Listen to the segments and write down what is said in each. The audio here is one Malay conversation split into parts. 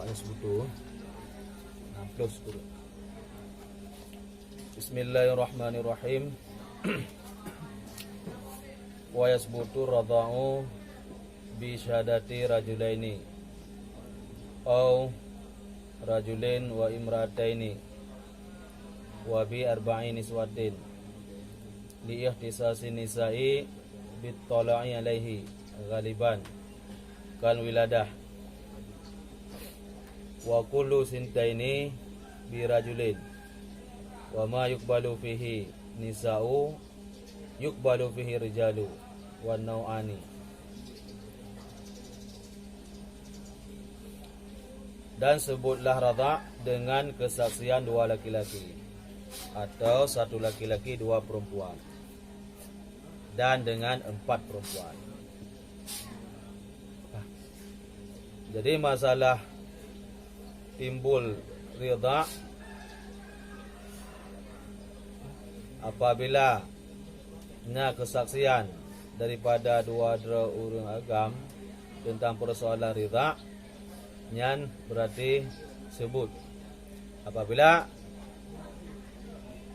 harus butuh. Nah, plus dulu. Bismillahirrahmanirrahim. Wa yasbutu radha'u bi syahadati rajulaini au rajulin wa imrataini wa bi arba'in niswatin li ihtisasi nisa'i bit tala'i alaihi ghaliban kal wiladah wa kullu sintaini bi rajulin wa ma yuqbalu fihi nisa'u yuqbalu fihi rijalu wa nau'ani. Dan sebutlah radha' dengan kesaksian dua laki-laki atau satu laki-laki dua perempuan dan dengan 4 perempuan. Jadi masalah timbul ridha apabila kesaksian daripada dua orang agam tentang persoalan ridha, nyan berarti sebut. Apabila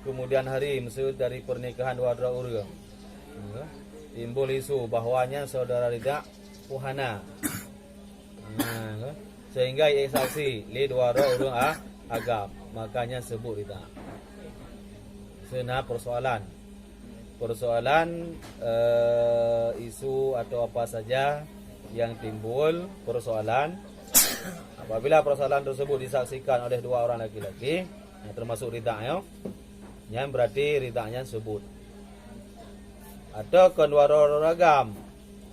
kemudian hari maksud dari pernikahan dua orang timbul isu bahwanya saudara ridha puhana, sehingga ia saksi li dua orang agam, makanya sebut ridha. Sena persoalan isu atau apa saja yang timbul persoalan, apabila persoalan tersebut disaksikan oleh dua orang laki-laki, termasuk ridha, yang berarti ridhanya sebut. Atau kedua orang ragam,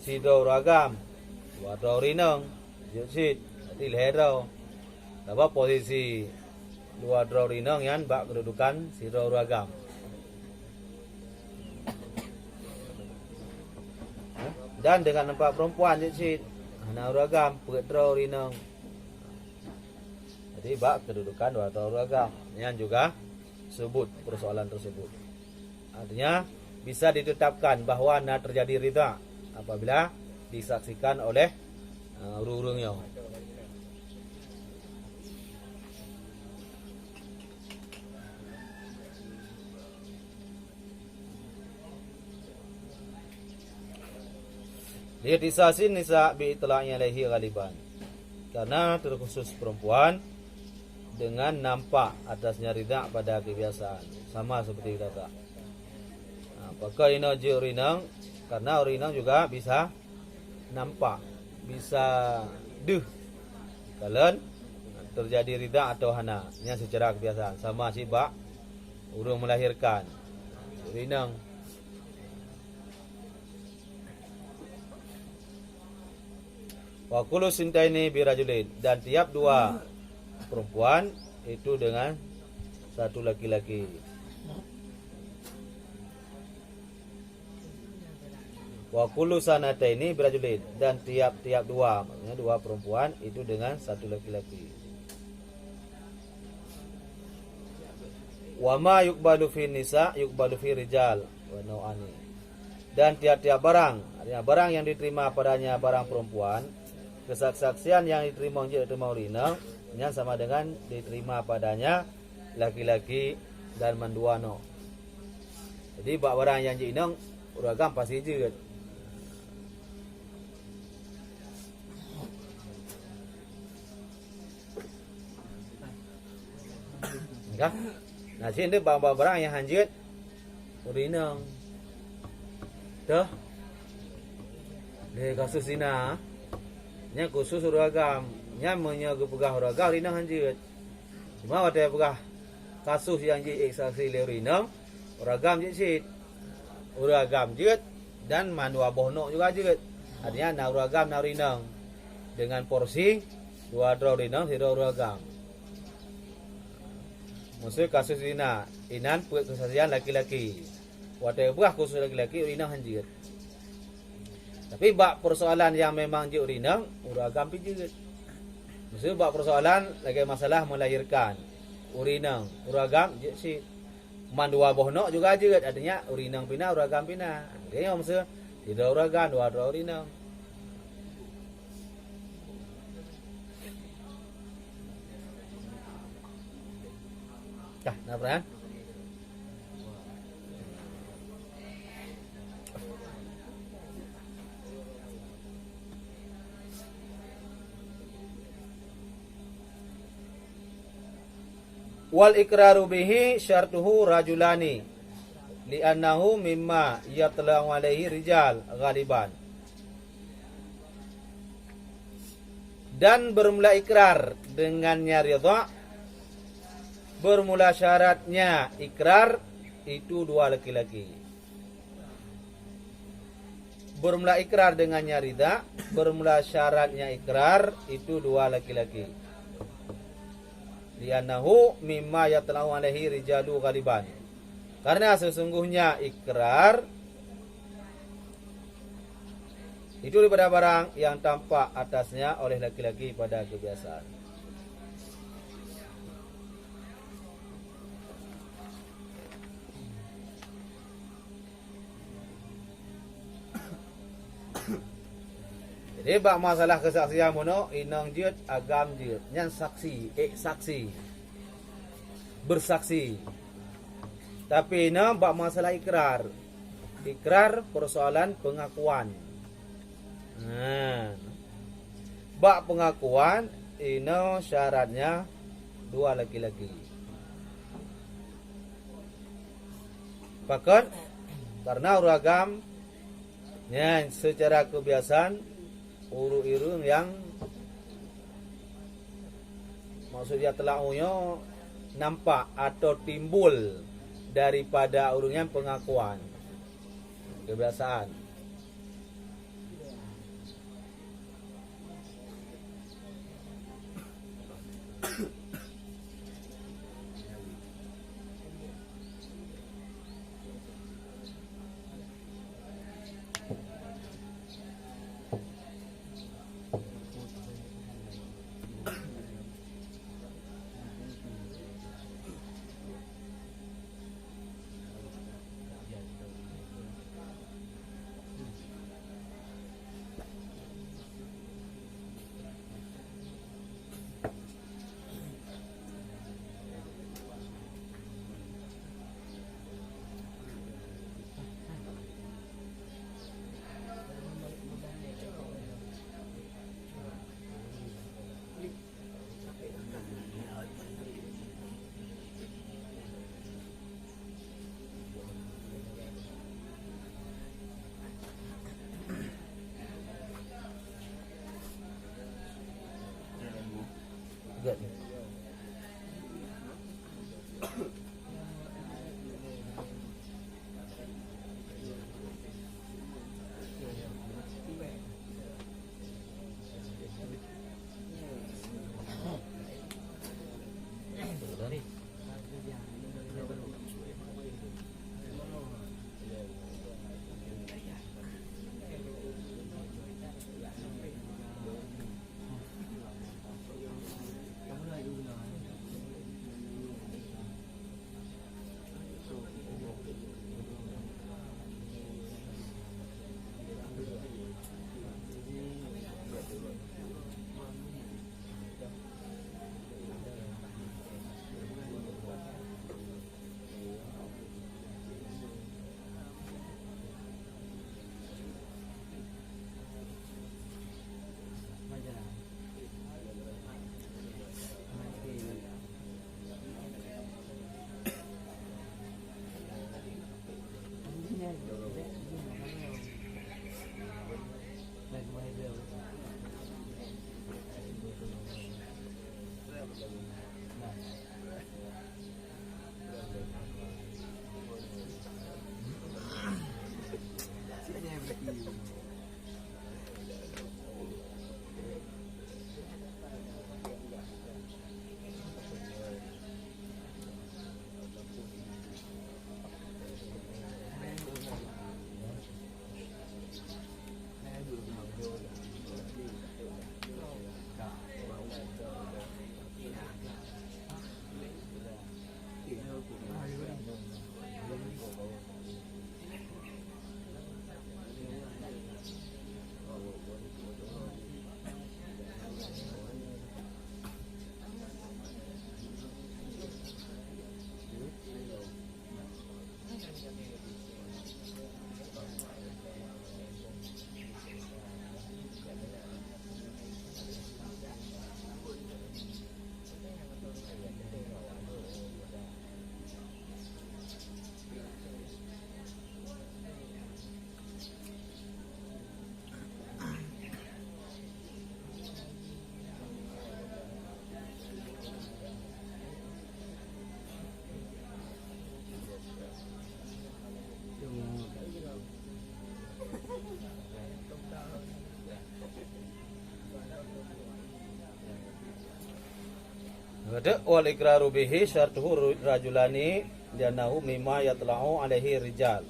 si dua ragam, dua orang rinang, jujit, tilhero. Apa posisi dua orang rinang yang bak kedudukan si dua ragam. Dan dengan 4 perempuan jujit, anak ragam, pedro rinang. Jadi bak kedudukan dua orang ragam, yang juga sebut persoalan tersebut. Artinya bisa ditetapkan bahwa terjadi ridha apabila disaksikan oleh urung-urungnya. Lihatisasi nisa bi itla'nya alaihi ghaliban, karena terkhusus perempuan dengan nampak atasnya ridha pada kebiasaan, sama seperti kata. Apakah ini rinang? Karena rinang juga bisa nampak, bisa kalian terjadi ridha atau hana, ini secara kebiasaan, sama si bak urung melahirkan rinang. Wa kullu sintaini birajulin, dan tiap dua perempuan itu dengan satu laki-laki. Wa kullu sanataini birajulin, dan tiap-tiap dua, maksudnya dua perempuan itu dengan satu laki-laki. Wa ma yuqbalu fi nisa yuqbalu fi rijal wa nau'ani, dan tiap-tiap barang, artinya barang yang diterima padanya barang perempuan, kesaksian yang diterima rinang yang sama dengan diterima padanya laki-laki dan manduano. Jadi bak barang yang jinang uragam pasti je. Enggak? Nah, sini barang yang hanjit rinang. Tuh. Di kasus sina nya khusus uragam, nya menyaga pegah uragam rinang hanjit. Cuma ada pegah kasus yang ji saksi le rinang, uragam jit, uragam jit dan mandua bohno juga jit. Artinya na uragam na rinang dengan porsi dua rinang tidak uragam. Maksud kasus inan kesaksian laki-laki. Wate pegah khusus laki-laki rinang hanjit. Tapi bak persoalan yang memang juk rinang, uragam pijit. Maksud bak persoalan lagi masalah melahirkan, urinang, uragam juk si mandua bohno juga juk, artinya urinang pina, uragam pina. Dia maksud tidak uragam, dua urinang. Dah, nak peran? Wal iqraru bihi syartuhu rajulani li'annahu mimma yatla'u alaihi rijal ghaliban. Dan bermula ikrar dengannya ridha, bermula syaratnya ikrar itu dua laki-laki. Bermula ikrar dengannya ridha, bermula syaratnya ikrar itu dua laki-laki. Li'annahu mimma yatla'u alaihi rijalu ghaliban. Karena sesungguhnya ikrar itu daripada barang yang tampak atasnya oleh laki-laki pada kebiasaan. Jadi bak masalah kesaksian mono inang jut agam jut nyan saksi saksi bersaksi. Tapi ina bak masalah ikrar persoalan pengakuan. Nah, bak pengakuan ina syaratnya dua laki-laki. Bahkan karena uragam nyan secara kebiasaan uru-irung yang maksudnya telaunya nampak atau timbul daripada urungnya pengakuan kebiasaan. Good. Ada wal iqraru bihi syartuhu rajulani janahu mimma yatla'u alaihi rijal.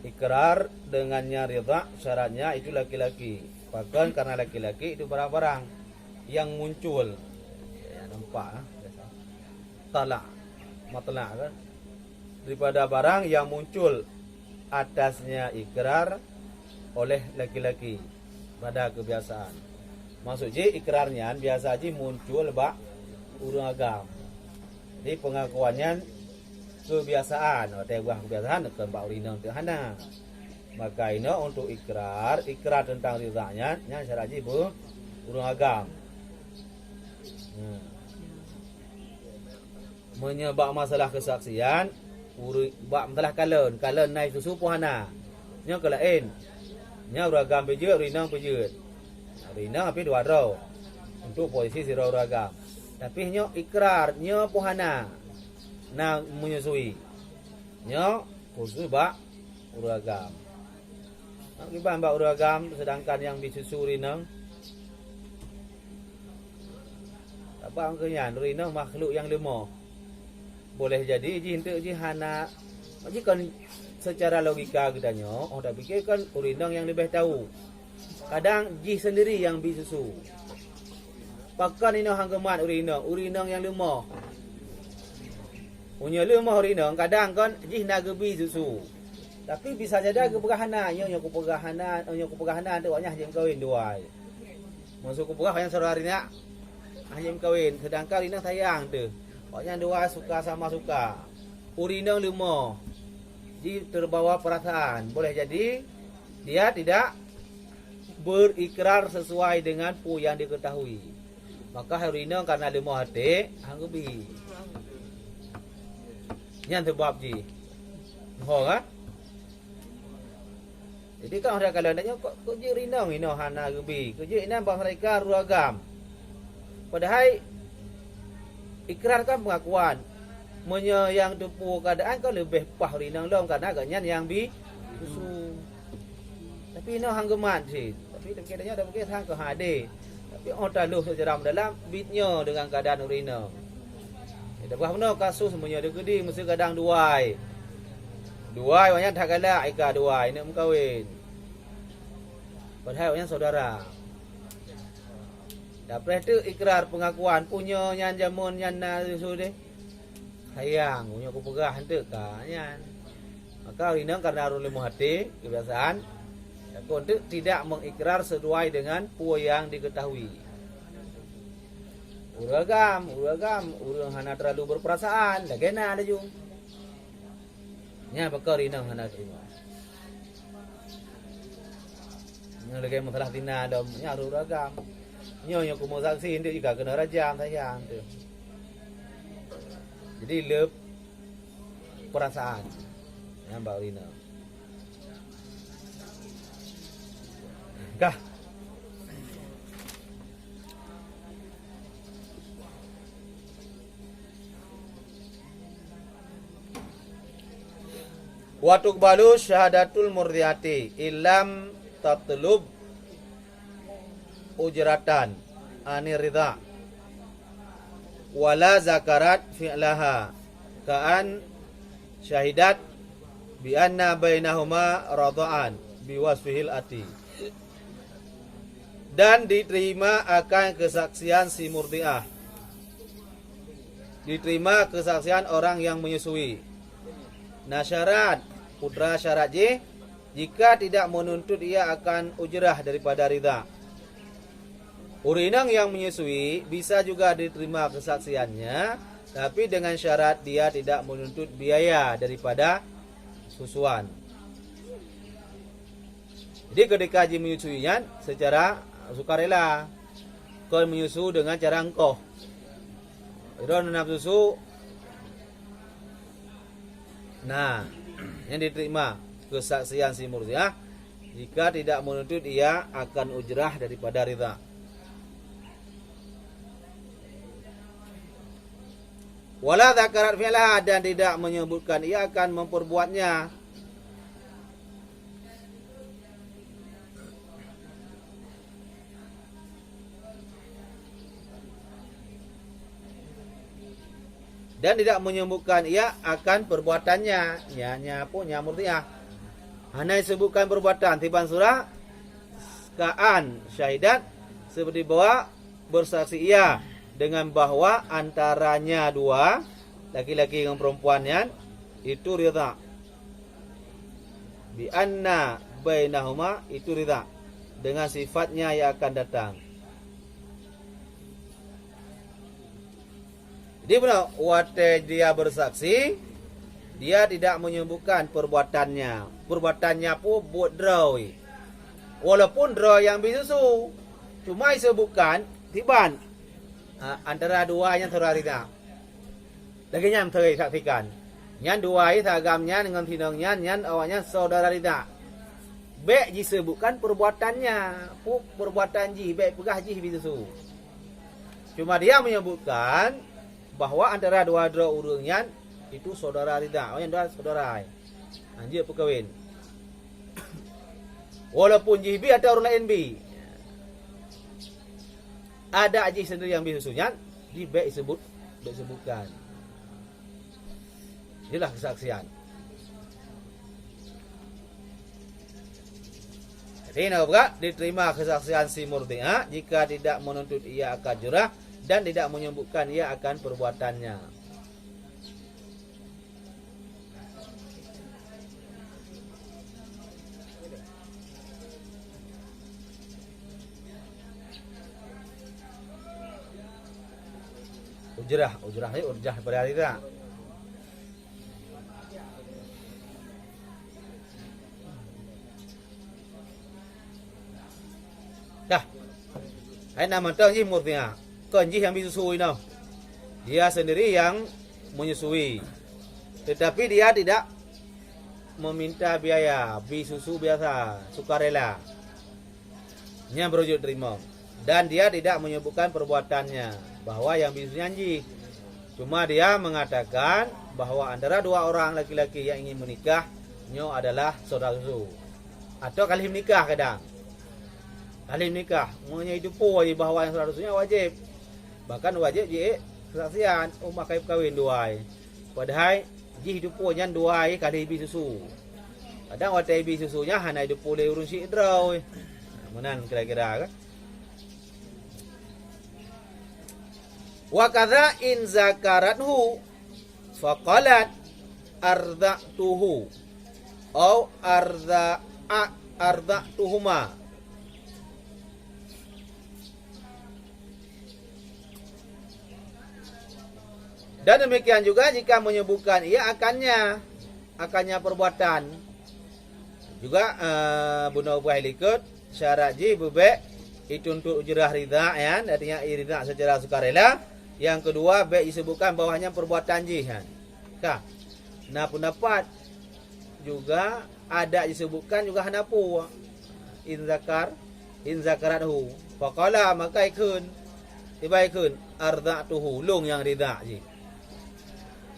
Ikrar dengannya ridha syaratnya itu laki-laki. Bahkan karena laki-laki itu barang-barang yang muncul. Ya, nampak talak matlak kan. Daripada barang yang muncul atasnya ikrar oleh laki-laki pada kebiasaan. Maksudnya ikrarnya biasa aja muncul bak urang agam. Jadi pengakuannya kebiasaan, buah kebiasaan ke bak urinang tu hana. Maka ini untuk ikrar tentang ridhanya nya syarat aja urang agam. Menyebab masalah kesaksian bak masalah kalen naik susu puhana nya kelain nya uragam beje urinang beje urinang api dua ro untuk posisi sira uragam tapi nya ikrar nya puhana na menyusui nya khusus bak uragam akibat bak uragam sedangkan yang disusu urinang apa angkanya urinang makhluk yang lemah boleh jadi untuk hana jika secara logika katanya tak fikir kan urinang yang lebih tahu kadang ji sendiri yang bisusu pakan ini hanggemat urinang yang lemah punya lemah urinang kadang kan ji nak gebi susu tapi bisa jadi kepegahana nyonya kepegahana tu wanya hang kawin duai masuk kepegah yang saudara nak hang kawin sedangkan urinang sayang tu wanya dua suka sama suka urinang lemah jadi terbawa perasaan boleh jadi dia tidak berikrar sesuai dengan pu yang diketahui maka urinang karena lemah hati hanggebi nyan sebab ji ho kan jadi kan orang kalau nanya kok je urinang ino hana gebi kerja ina bang mereka ruagam padahal ikrar kan pengakuan yang tepu keadaan kan lebih pah urinang dong karena agaknya yang susu tapi no hanggemat sih tapi kadangnya ada mungkin hang ke HD tapi orang lu secara dalam bitnya dengan keadaan urinang ada berapa kasus semuanya ada gede mesti kadang duai banyak tak galak ika duai nak mengkawin padahal banyak saudara dapat tu ikrar pengakuan punya nyan jamun nyan na susu deh sayang punya aku pegah hente kan maka urinang karena arun lemah hati kebiasaan untuk tidak mengikrar sesuai dengan pu yang diketahui uragam urang hana terlalu berperasaan dah kena ada jung nya bakal urinang hana terima nya lagi masalah tina dom nya uragam nyonya aku mau saksi itu juga kena rajam sayang tu. Jadi lep perasaan yang Mbak Rina. Kah? Wa tuqbalu syahadatul murdiati illam tatlub ujratan ani ridha wala zakarat fi'laha ka'an syahidat bi anna bainahuma radha'an bi wasfihil ati dan diterima akan kesaksian si murdiah diterima kesaksian orang yang menyusui nah syarat putra syarat je jika tidak menuntut ia akan ujrah daripada ridha urinang yang menyusui bisa juga diterima kesaksiannya tapi dengan syarat dia tidak menuntut biaya daripada susuan. Jadi ketika haji menyusuinya secara sukarela kau menyusu dengan cara engkau iron nafsu susu nah yang diterima kesaksian si murdiah jika tidak menuntut ia akan ujrah daripada ridha. Wala dzakarat fi'laha dan tidak menyebutkan ia akan memperbuatnya. dan tidak menyebutkan ia akan perbuatannya. Nya murtiah. Hanya disebutkan perbuatan tiban surah kaan syahidat seperti bahwa bersaksi ia dengan bahwa antaranya dua laki-laki dengan perempuannya itu ridha. Bi anna bainahuma itu ridha dengan sifatnya yang akan datang. Jadi benar, waktu dia bersaksi, dia tidak menyebutkan perbuatannya. Perbuatannya pun buat draw. Walaupun draw yang bisusu, cuma disebutkan tiban antara dua yang terarida. Lagi yang tersaksikan. Yang dua itu agamnya dengan tinangnya, yang awalnya saudara rida. Baik disebutkan perbuatannya, perbuatan ji, baik pegah ji bisusu. Cuma dia menyebutkan bahwa antara dua orangnya itu saudara rida, yang dua saudara. Anjir perkahwin. Walaupun JB ada orang lain B. Ada aja sendiri yang bisusunya, di baik disebutkan. Inilah kesaksian. Jadi nak diterima kesaksian si murti'ah jika tidak menuntut ia akan jurah dan tidak menyebutkan ia akan perbuatannya. Ujrah ni urjah berari tak? Dah. Hai nama tahu je murti'ah. Konji yang disusui no. Dia sendiri yang menyusui. Tetapi dia tidak meminta biaya, bisusu biasa, sukarela. Nya berujuk terima. Dan dia tidak menyebutkan perbuatannya bahwa yang bisusunya anji. Cuma dia mengatakan bahwa antara dua orang laki-laki yang ingin menikah nyo adalah saudara susu. Atau kali menikah kadang. Kali menikah, mengenai hidup bahwa yang saudara susunya wajib. Bahkan wajib je kesaksian makai kawin dua. Padahal ji hidup nyan dua kali bisusu. Kadang watai bisusunya hanya hidup boleh urun si draw. Menan kira-kira kan. Wa kadza in zakarathu faqalat arda'tuhu au arda'tuhuma. Dan demikian juga jika menyebutkan ia akannya perbuatan. Juga Buna Ubah likut syarat ji bebek itu untuk ujrah ridha ya, artinya ridha secara sukarela. Yang kedua baik disebutkan bawahnya perbuatan ji kan. Nah pendapat juga ada disebutkan juga hanapu in zakarathu faqala maka ikun tibaikun arda'tuhu long yang ridha ji.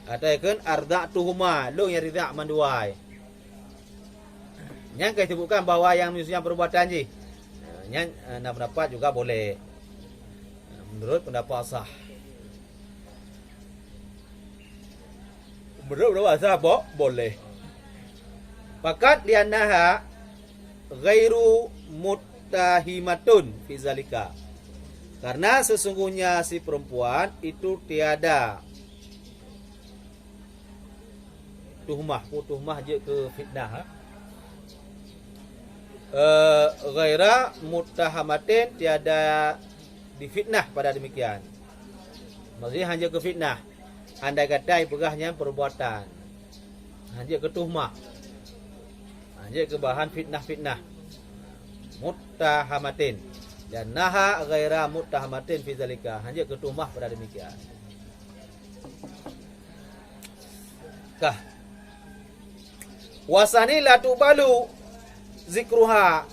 Atau ikun arda'tuhuma long yang ridha manduai. Yang disebutkan bahwa yang misalnya perbuatan ji. Yang pendapat juga boleh. Menurut pendapat sah. Menurut pendapat sah boleh. Fakat liannaha ghairu muttahimatun fi zalika. Karena sesungguhnya si perempuan itu tiada tuhmah je ke fitnah. Ghaira muttahamatin tiada difitnah pada demikian. Maksudnya hanya ke fitnah. Andai kata pegahnya perbuatan. Hanya ke tuhmah. Hanya ke bahan fitnah. Muttahamatin. Dan naha ghaira muttahamatin fi zalika. Hanya ke tuhmah pada demikian. Wasani la tuqbalu zikruha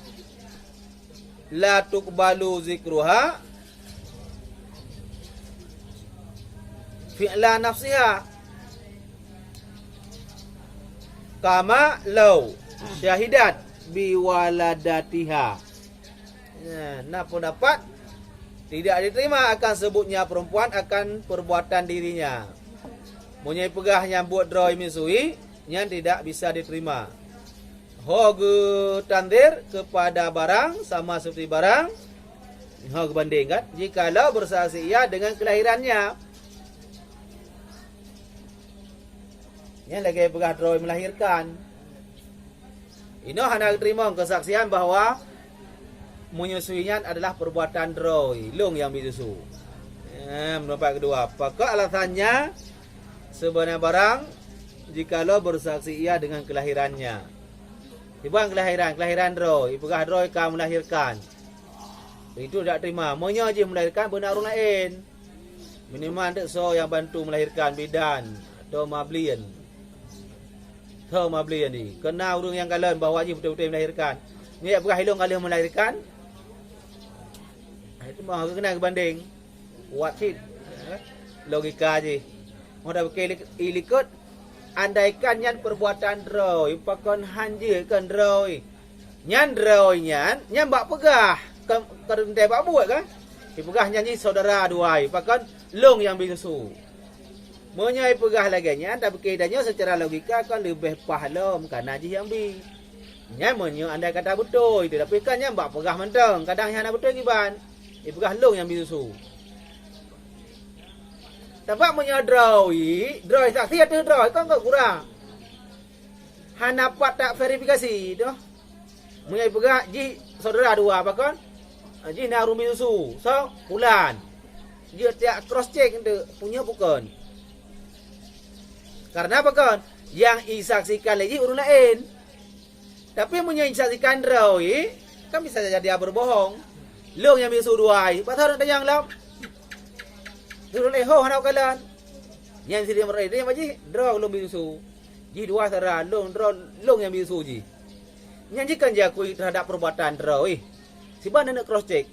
fi'la nafsiha kama law syahidat biwaladatiha. Nah pendapat tidak diterima akan sebutnya perempuan akan perbuatan dirinya. Munyai pegah nyambut droi misui, yang tidak bisa diterima. Hoge tandir kepada barang sama seperti barang. Hoge bandingkan jikalau bersaksi ia dengan kelahirannya. Yang lagi pegah droi melahirkan. Ini hendak terima kesaksian bahawa menyusuinya adalah perbuatan droi, lung yang disusu. Pendapat kedua, apakah alasannya? Sebenarnya barang jikalau bersaksi ia dengan kelahirannya. Bukan kelahiran droi, pegah droi kamu melahirkan. Itu tidak terima. Monya je melahirkan benar orang lain. Minimal tak so yang bantu melahirkan bidan atau mablian. Tahu mablian ni. Kena orang yang kalian bahawa je betul-betul melahirkan. Ni pegah hilung kalian melahirkan. Itu mah kena banding. Buat sih. Logika je. Mudah pakai ilikut. Andaikan nyan perbuatan droi, pakon hanje kan droi. Nyan droi nyan bak pegah. Kan dia bak buat kan? Pegah nyanyi saudara duai, pakon long yang bisusu. Menyai pegah lagi nyan, tapi keadaannya secara logika kan lebih pahalom karena ji yang bi. Nyan menyo andai kata betul, tapi kan nyan bak pegah menteng, kadang yang betul giban. Pegah long yang bisusu. Dapat menyodroi, droi saksi atau droi kan kau kurang. Hanapat tak verifikasi tu. Menyai pegah ji saudara dua apa kan? Ji nak rumi susu. So, bulan. Dia tak cross check tu punya bukan. Karena apa kan? Yang disaksikan lagi orang lain. Tapi menyai saksikan droi, kan bisa jadi dia berbohong. Long yang bisu duai, pasal nak yang lam. Dulu leho hanau kalan. Yang sini merai dia maji draw long bisu. Ji dua sara long long yang bisu ji. Yang jikan jakui terhadap perbuatan draw. Si ban nak cross check.